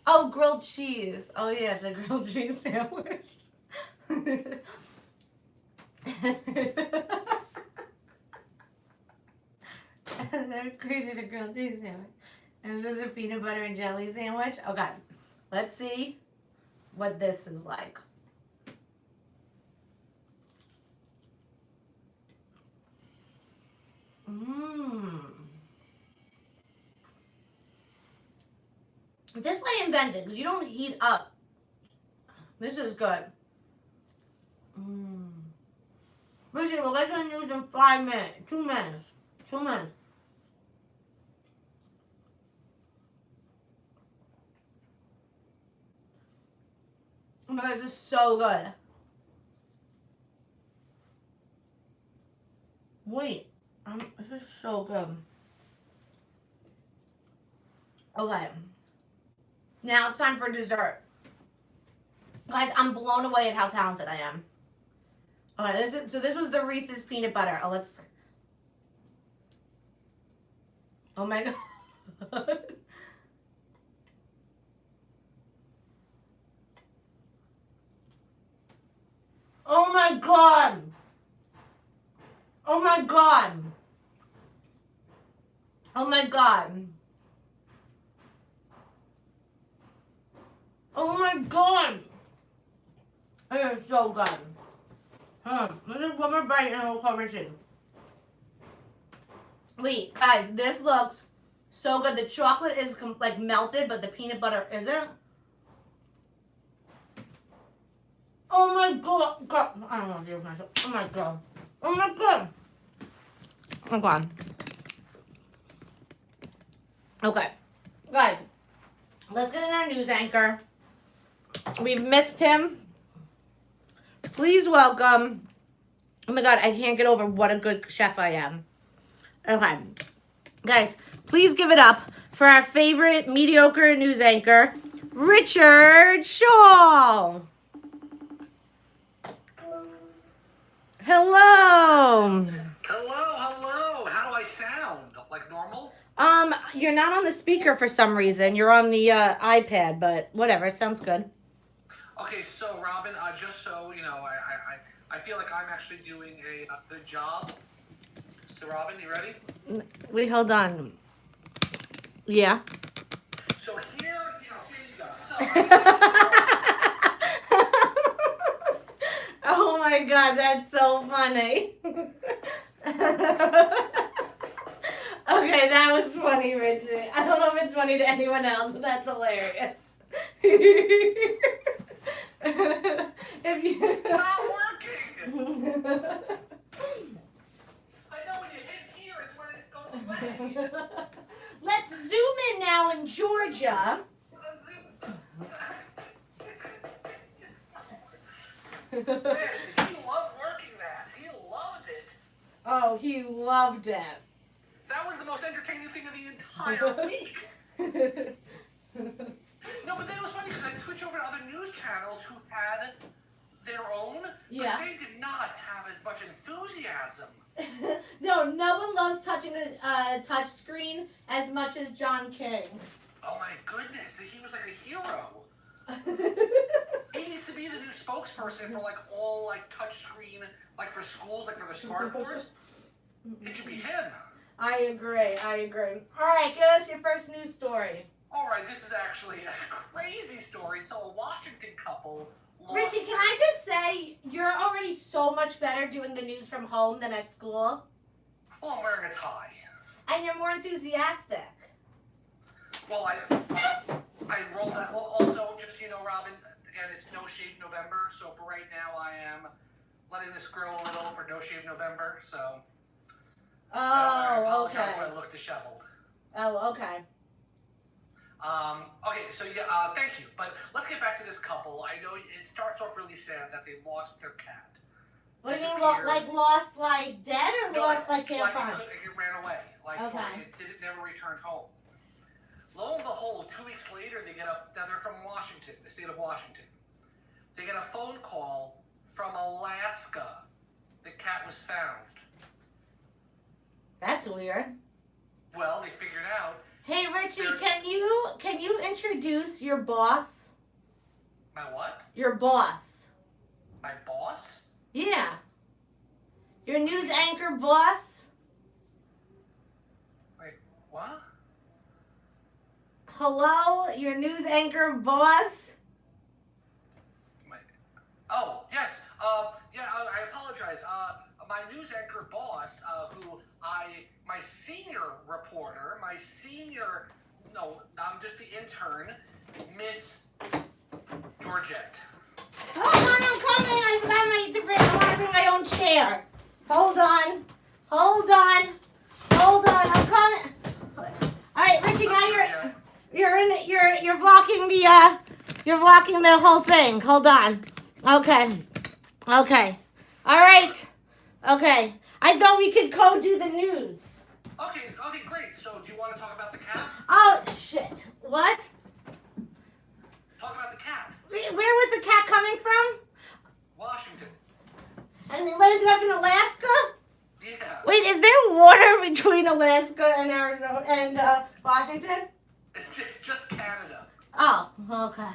Oh, grilled cheese. Oh yeah, it's a grilled cheese sandwich. I created a grilled cheese sandwich. And this is a peanut butter and jelly sandwich. Okay, let's see what this is like. This I invented because you don't heat up This is good. Richie, we'll get to the news in 5 minutes. 2 minutes. 2 minutes. Oh my god, this is so good. Wait, this is so good. Okay. Now it's time for dessert. Guys, I'm blown away at how talented I am. Okay, this was the Reese's peanut butter. Oh, let's. Oh my god. Oh my god. Oh my god. Oh my god. Oh my god. It is so good. Let's just one more bite and we'll call Richard. Wait, guys, this looks so good. The chocolate is like melted, but the peanut butter isn't. Oh my god. I don't want to do myself. Oh my god. Oh my god. Oh god. Okay. Guys, let's get in our news anchor. We've missed him. Please welcome. Oh my god, I can't get over what a good chef I am. Okay. Guys, please give it up for our favorite mediocre news anchor, Richard Schall. Hello. Hello. How do I sound? Like normal? You're not on the speaker for some reason. You're on the iPad, but whatever. It sounds good. Okay, so Robyn, just so you know, I feel like I'm actually doing a good job. So Robyn, you ready? Wait, hold on. Yeah. So here you go. So Oh my god, that's so funny. Okay, that was funny, Richard. I don't know if it's funny to anyone else, but that's hilarious. If you... not working. I know when you hit here, it's when it goes away. Let's zoom in now in Georgia. Man, he loved working that. He loved it. Oh, he loved it. That was the most entertaining thing of the entire week. No, but then it was funny because I'd switch over to other news channels who had their own, Yeah. but they did not have as much enthusiasm. No one loves touching a touch screen as much as John King. Oh my goodness, he was like a hero. He needs to be the new spokesperson for like all like touch screen, like for schools, like for the smart boards. It should be him. I agree. All right, give us your first news story. All right, this is actually a crazy story. So a Washington couple lost Richie, can I just say, you're already so much better doing the news from home than at school. Well, I'm wearing a tie. And you're more enthusiastic. Well, I rolled that. Well, also, just so you know, Robyn, again, it's No Shave November. So for right now, I am letting this grow a little for No Shave November. So I apologize okay. if I look disheveled. Oh, okay. Okay, so yeah, thank you. But let's get back to this couple. I know it starts off really sad that they lost their cat. What do you mean, like lost like dead or No, lost like can't like find? it ran away. Like Okay. or it never returned home. Lo and behold, 2 weeks later, now they're from Washington, the state of Washington. They get a phone call from Alaska. The cat was found. That's weird. Well, they figured out. Hey Richie, can you introduce your boss? My what? Your boss. My boss? Yeah. Your news anchor boss? Wait, what? Hello, your news anchor boss? Wait. Oh, yes. I apologize. My news anchor boss, my senior reporter, no, I'm just the intern, Miss Georgette. Hold on, I'm coming. I forgot I want to bring my own chair. Hold on. I'm coming. All right, Richie, now you're blocking the whole thing. Hold on. Okay. All right. Okay. I thought we could do the news. Okay, great. So, do you want to talk about the cat? Oh shit. What? Talk about the cat. Where was the cat coming from? Washington. And it ended up in Alaska? Yeah. Wait, is there water between Alaska and Arizona and Washington? It's just Canada. Oh, okay.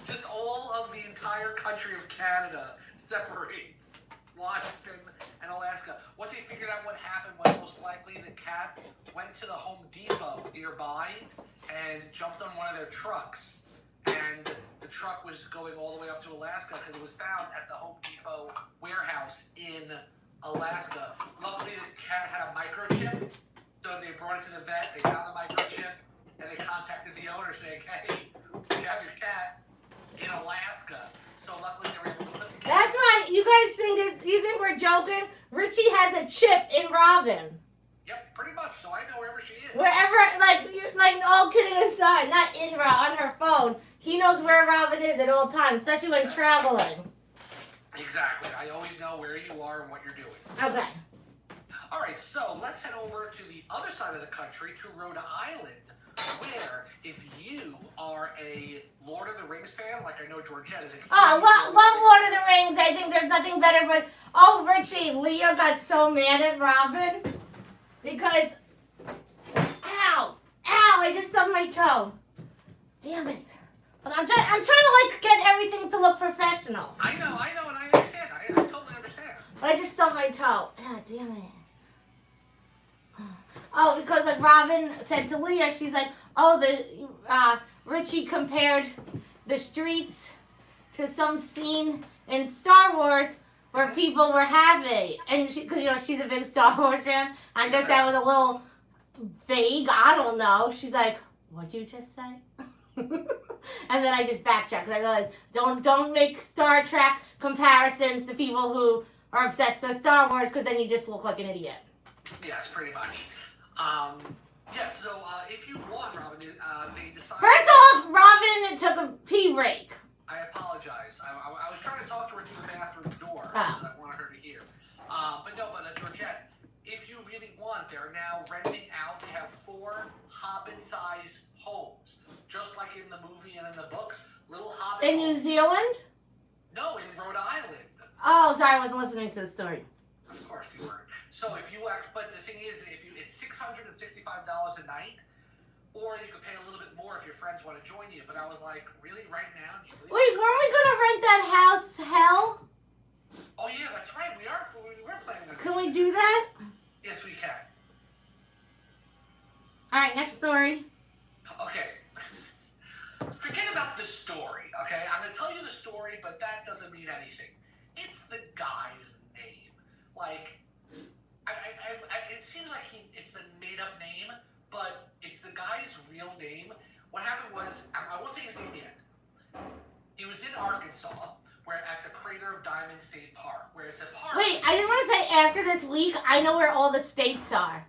Just all of the entire country of Canada separates Washington and Alaska. What they figured out what happened was most likely the cat went to the Home Depot nearby and jumped on one of their trucks. And the truck was going all the way up to Alaska because it was found at the Home Depot warehouse in Alaska. Luckily, the cat had a microchip, so they brought it to the vet. They found the microchip, and they contacted the owner saying, "Hey, we have your cat in Alaska." So luckily, they were able to put the cat. That's right. You guys you think we're joking? Richie has a chip in Robyn. Yep, pretty much. So I know wherever she is. Wherever, like all kidding aside, not on her phone. He knows where Robyn is at all times, especially when traveling. Exactly. I always know where you are and what you're doing. Okay. All right, so let's head over to the other side of the country, to Rhode Island, where if you are a Lord of the Rings fan, like I know Georgette is a huge Love Lord of the Rings. I think there's nothing better, but Richie, Leah got so mad at Robyn because, ow, I just stubbed my toe. Damn it. But I'm trying to get everything to look professional. I know, and I understand. I totally understand. But I just stubbed my toe. Ah, damn it. Oh, because like Robyn said to Leah, she's like, Richie compared the streets to some scene in Star Wars where people were happy, and because she's a big Star Wars fan. I guess that was a little vague. I don't know. She's like, "What'd you just say?" And then I just backtracked because I realized don't make Star Trek comparisons to people who are obsessed with Star Wars, because then you just look like an idiot. Yes, pretty much. Yes, so if you want, Robyn, they decided... First off, Robyn took a pee break. I apologize. I was trying to talk to her through the bathroom door, Oh. because I wanted her to hear. But Georgette, if you really want, they're now renting out. They have 4 hobbit-sized homes, just like in the movie and in the books. Little hobbit In New homes. Zealand? No, in Rhode Island. Oh, sorry, I wasn't listening to the story. Of course you weren't. So if you but the thing is, it's $665 a night, or you could pay a little bit more if your friends want to join you. But I was like, really, right now? Do you really Wait, weren't we gonna rent that house, Hell? Oh yeah, that's right. We're planning on. Can we do that? Yes, we can. All right, next story. Okay. Forget about the story, okay? I'm going to tell you the story, but that doesn't mean anything. It's the guy's name. Like, it seems like it's a made-up name, but it's the guy's real name. What happened was, I won't say his name yet. He was in Arkansas, where at the Crater of Diamond State Park, where it's a park. Wait, I just want to say, after this week, I know where all the states are.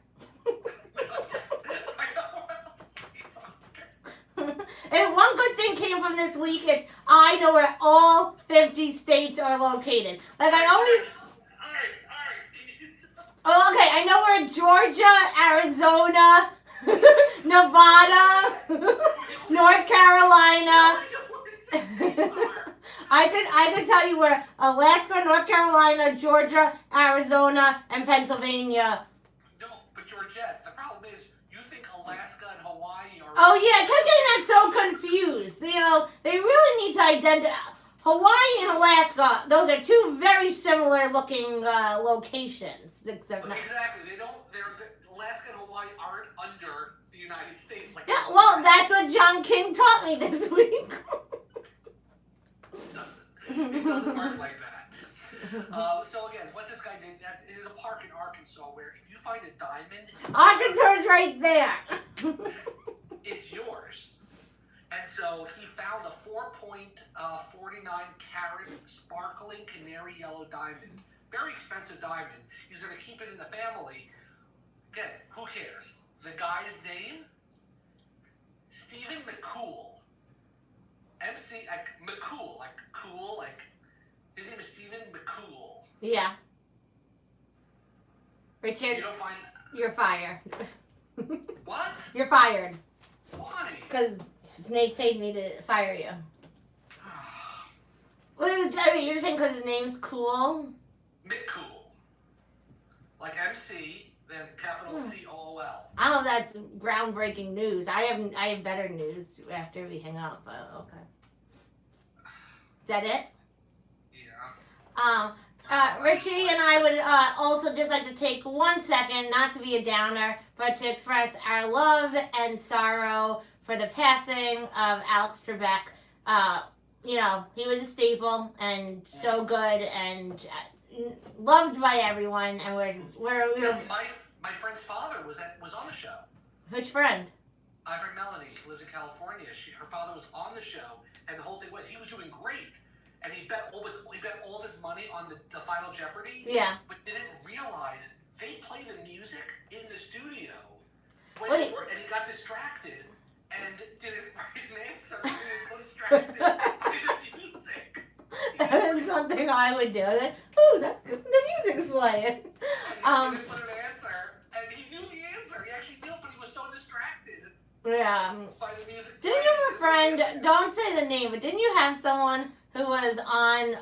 And one good thing came from this week, it's I know where all 50 states are located. Like I always... Alright. Oh, okay, I know where Georgia, Arizona, Nevada, North Carolina. I could tell you where Alaska, North Carolina, Georgia, Arizona, and Pennsylvania. No, but Georgette, the problem is you think Alaska and Hawaii are... Oh yeah, I kept getting that so confused. They really need to identify Hawaii and Alaska. Those are 2 very similar looking locations. Except Exactly. Alaska and Hawaii aren't under the United States. Like yeah, well, that's what John King taught me this week. It doesn't work like that. So again, what this guy did, it is a park in Arkansas where if you find a diamond... Arkansas is right there. It's yours. And so he found a 4.2 carat sparkling canary yellow diamond. Very expensive diamond. He's going to keep it in the family. Again, who cares? The guy's name? Stephen McCool. MC, like McCool, like cool, like his name is Stephen McCool. Yeah. Richard, You don't find you're fired. what? You're fired. Why? Because Snake paid me to fire you. Well, I mean, you're just saying because his name's cool? McCool. Like MC, then capital COOL. I don't know if that's groundbreaking news. I have better news after we hang up, but okay. Is that it? Yeah. Richie and I would also just like to take 1 second, not to be a downer, but to express our love and sorrow for the passing of Alex Trebek. You know, he was a staple and so good and loved by everyone, and we're My friend's father was on the show. which friend? My friend Melanie, who lives in California. Her father was on the show, and the whole thing was he was doing great, and he bet all of his money on the Final Jeopardy. Yeah. But didn't realize they play the music in the studio. Wait. And he got distracted and didn't write an answer. He was so distracted by the music. That is something I would do. Ooh, that's good. The music's playing. And he didn't put an answer, and he knew the answer. He actually knew, but he was so distracted Yeah. by the music. Didn't you have a friend? Don't say the name, but didn't you have someone who was on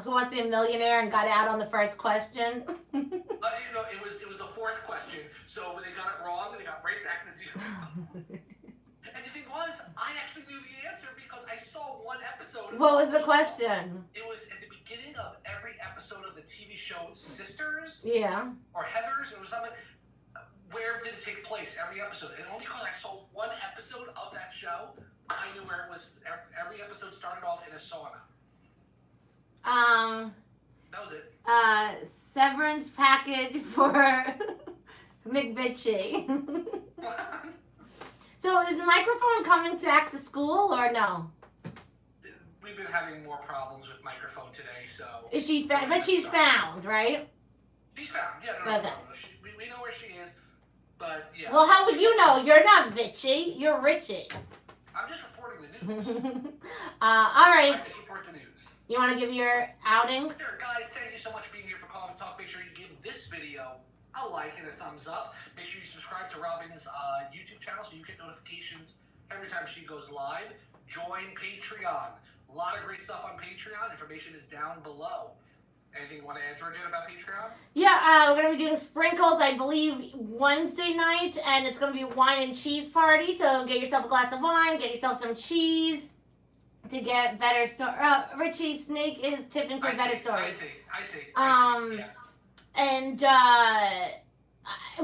Who Wants to Be a Millionaire and got out on the first question? It was the fourth question. So when they got it wrong, they got right back to zero. And the thing was, I actually knew the answer because I saw one episode. What was the question? It was at the beginning of every episode of the TV show Sisters Yeah. or Heathers. It was something. Where did it take place? Every episode, and only because I saw one episode of that show, I knew where it was. Every episode started off in a sauna. That was it. Severance package for McBitchy. So is the microphone coming back to school or no? We've been having more problems with microphone today, so. Is she? But she's found, right? She's found. Yeah, no. We know where she is, but yeah. Well, how would you know? You're not bitchy. You're Richie. I'm just reporting the news. All right. I just report the news. You want to give your outing? Sure, guys. Thank you so much for being here for Cawfee Talk. Make sure you give this video a like and a thumbs up. Make sure you subscribe to Robyn's YouTube channel so you get notifications every time she goes live. Join Patreon. A lot of great stuff on Patreon. Information is down below. Anything you want to add, Georgette, about Patreon? Yeah, we're going to be doing sprinkles, I believe, Wednesday night, and it's going to be a wine and cheese party, so get yourself a glass of wine, get yourself some cheese to get better stories. Richie Snake is tipping for better stories. I see. Yeah. And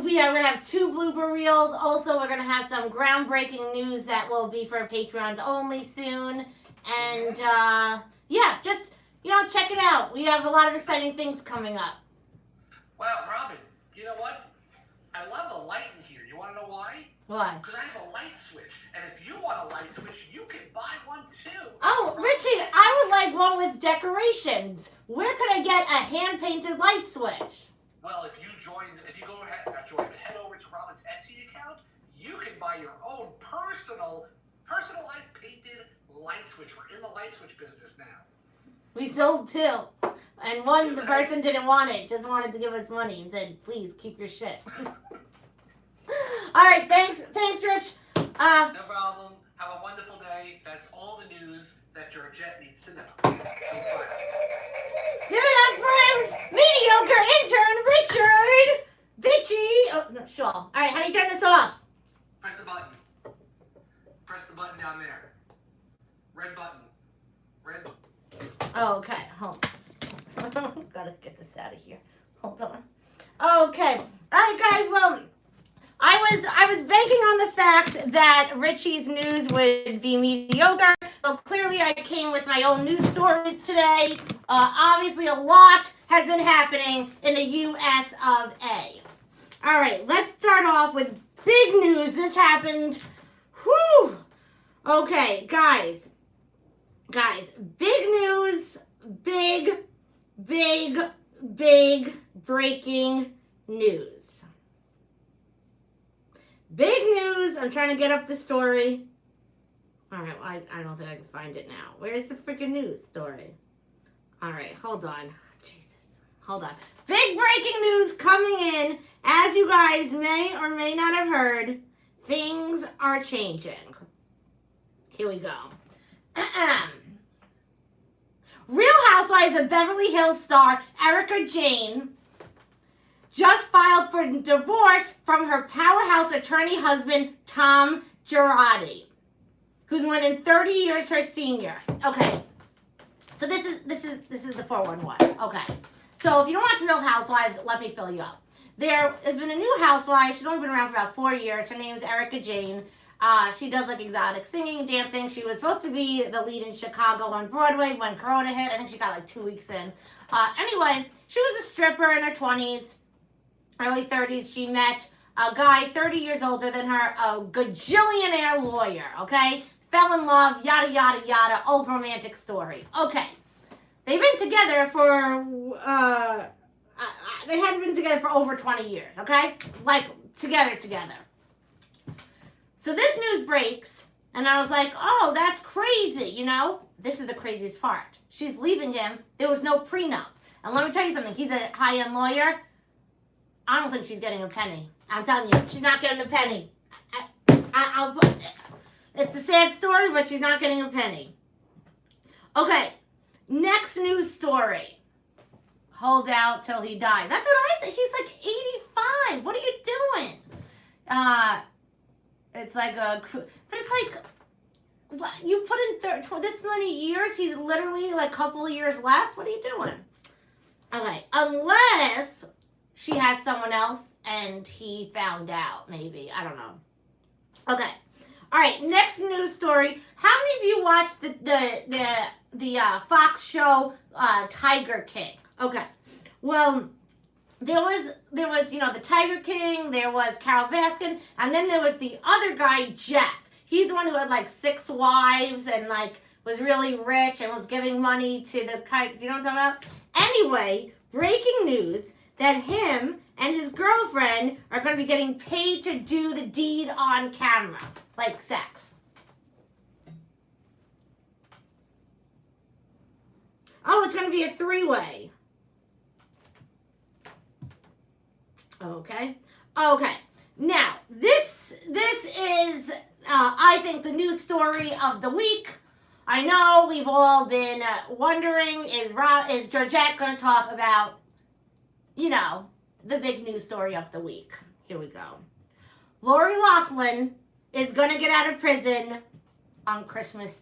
we are going to have 2 blooper reels. Also, we're going to have some groundbreaking news that will be for Patreons only soon. And, yeah, just, check it out. We have a lot of exciting things coming up. Wow, Robyn, you know what? I love the light in here. You want to know why? Why? Because I have a light switch. And if you want a light switch, you can buy one too. Oh, Richie, I would like one with decorations. Where could I get a hand-painted light switch? Well, if you head over to Robyn's Etsy account, you can buy your own personalized painted light switch. We're in the light switch business now. We sold 2. And the person didn't want it, just wanted to give us money and said, please keep your shit. All right, thanks, Rich. No problem. Have a wonderful day. That's all the news that Georgette needs to know. Give it up for our mediocre intern, Richard! Bitchy! Oh, no, Schall. All right, how do you turn this off? Press the button. Press the button down there. Red button. Red button. Oh, okay, hold on. Gotta get this out of here. Hold on. Okay. All right, guys, well, I was banking on the fact that Richie's news would be mediocre. So clearly I came with my own news stories today. Obviously a lot has been happening in the US of A. All right, let's start off with big news. This happened. Whew. Okay, guys. Guys, big news, big breaking news. Big news. I'm trying to get up the story. All right, well, I don't think I can find it now. Where's the freaking news story? All right, hold on. Jesus, hold on. Big breaking news coming in. As you guys may or may not have heard, things are changing. Here we go. Real Housewives of Beverly Hills star Erica Jane just filed for divorce from her powerhouse attorney husband, Tom Girardi, who's more than 30 years her senior. Okay, so this is the 411. Okay, so if you don't watch Real Housewives, let me fill you up. There has been a new housewife. She's only been around for about 4 years. Her name's Erica Jane. She does like exotic singing, dancing. She was supposed to be the lead in Chicago on Broadway when Corona hit. I think she got like 2 weeks in. Anyway, she was a stripper in her 20s, early 30s. She met a guy 30 years older than her, a gajillionaire lawyer, okay? Fell in love, yada, yada, yada, old romantic story. Okay. They've been together for, they hadn't been together for over 20 years, okay? Like, together. So this news breaks, and I was like, oh, that's crazy, you know? This is the craziest part. She's leaving him. There was no prenup. And let me tell you something. He's a high-end lawyer. I don't think she's getting a penny. I'm telling you, she's not getting a penny. I'll put it. It's a sad story, but she's not getting a penny. Okay, next news story. Hold out till he dies. That's what I said. He's like 85. What are you doing? It's like a, but it's like, what, you put in this many years, he's literally like a couple of years left. What are you doing? Okay, unless she has someone else and he found out, maybe. I don't know. Okay. All right, next news story. How many of you watched the Fox show Tiger King? Okay. Well, there was the Tiger King, there was Carol Baskin, and then there was the other guy, Jeff. He's the one who had like 6 wives and like was really rich and was giving money to the do you know what I'm talking about? Anyway, breaking news that him and his girlfriend are going to be getting paid to do the deed on camera, like sex. Oh, it's going to be a 3-way. Okay. Now, this is, I think, the news story of the week. I know we've all been wondering, is Georgette going to talk about, the big news story of the week? Here we go. Lori Loughlin is going to get out of prison on Christmas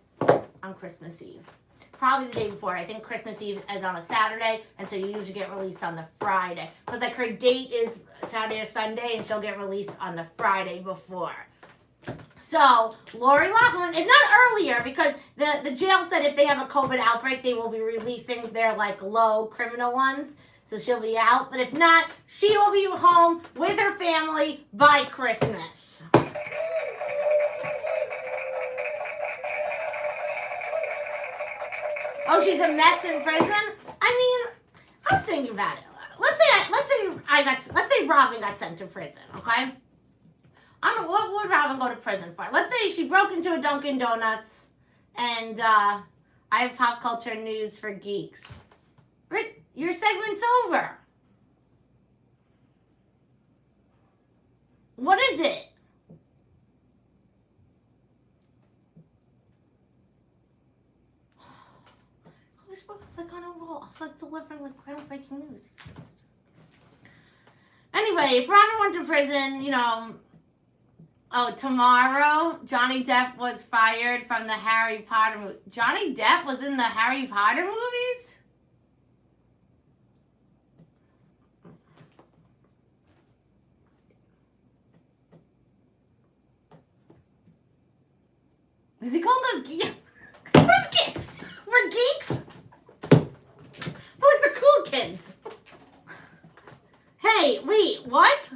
Eve. Probably the day before. I think Christmas Eve is on a Saturday, and so you usually get released on the Friday. Because like her date is Saturday or Sunday, and she'll get released on the Friday before. So, Lori Loughlin, if not earlier, because the jail said if they have a COVID outbreak, they will be releasing their like low criminal ones. So she'll be out. But if not, she will be home with her family by Christmas. Oh, she's a mess in prison? I mean, I was thinking about it. Let's say Robyn got sent to prison, okay? I don't know, what would Robyn go to prison for? Let's say she broke into a Dunkin' Donuts, and I have pop culture news for geeks. Rick, your segment's over. What is it? It's like on a roll. I'm like delivering like groundbreaking news. Anyway, if Robyn went to prison, tomorrow Johnny Depp was fired from the Harry Potter movie. Johnny Depp was in the Harry Potter movies? Is he calling us geeks? We're geeks? We're like the cool kids. Hey, wait, what?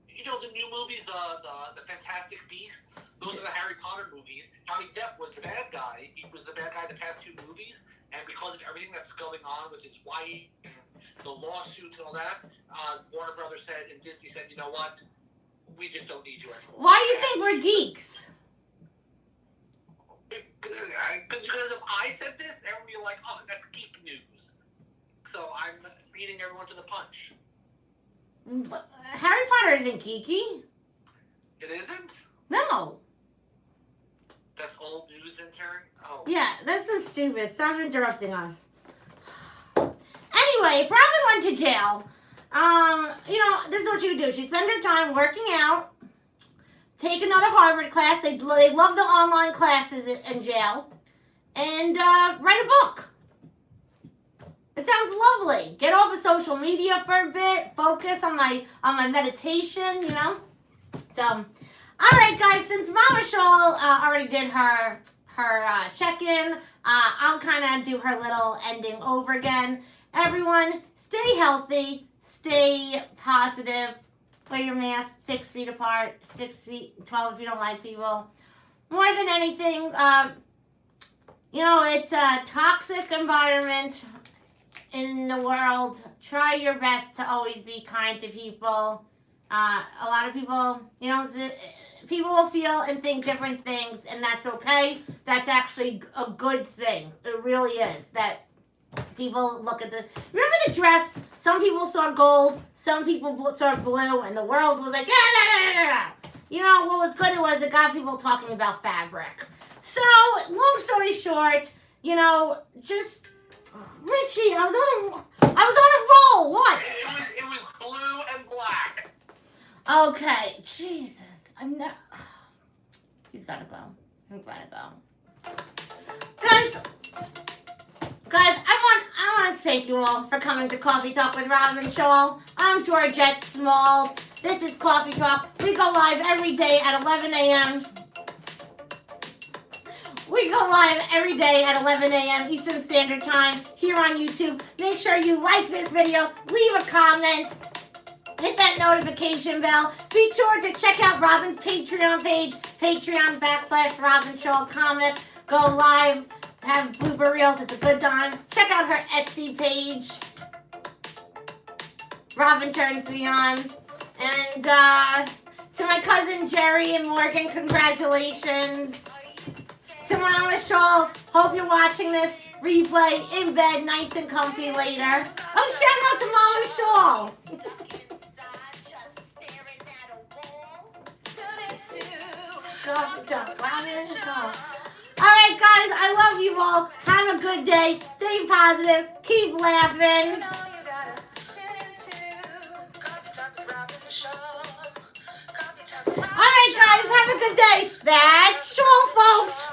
You know the new movies, the Fantastic Beasts? Those are the Harry Potter movies. movies. Johnny Depp was the bad guy. He was the bad guy in the past 2 movies, and because of everything that's going on with his wife and the lawsuits and all that, Warner Brothers said and Disney said, you know what, we just don't need you anymore. Why do you think we're geeks? Because if I said this, everyone would be like, oh, that's geek news. So I'm beating everyone to the punch. Harry Potter isn't geeky. It isn't? No. That's old news, intern? Oh. Yeah, this is stupid. Stop interrupting us. Anyway, if Robyn went to jail, this is what she would do. She'd spend her time working out, take another Harvard class. They love the online classes in jail, and write a book. It sounds lovely. Get off of social media for a bit. Focus on my meditation, So, all right, guys. Since Mama Schall already did her check-in, I'll kind of do her little ending over again. Everyone, stay healthy. Stay positive. Wear your mask 6 feet apart. 6 feet, 12 if you don't like people. More than anything, it's a toxic environment in the world. Try your best to always be kind to people. A lot of people, people will feel and think different things, and that's okay. That's actually a good thing. It really is. That people look at remember the dress? Some people saw gold, some people saw blue, and the world was like, what was good was it got people talking about fabric. So, long story short, just Richie, I was on a roll. What? It was blue and black. Okay, Jesus, he's gotta go. Guys, I want to thank you all for coming to Cawfee Talk with Robyn Schall. I'm Georgette Small. This is Cawfee Talk. We go live every day at 11 a.m. We go live every day at 11 a.m. Eastern Standard Time here on YouTube. Make sure you like this video, leave a comment, hit that notification bell. Be sure to check out Robyn's Patreon page, Patreon.com/Robyn Schall Comic. Go live, have blooper reels. It's a good time. Check out her Etsy page. Robyn turns me on. And to my cousin Jerry and Morgan, congratulations. To Mama Schall, hope you're watching this replay in bed, nice and comfy later. Oh, shout out to Mama Schall. All right, guys, I love you all. Have a good day. Stay positive. Keep laughing. All right, guys, have a good day. That's Schall, folks.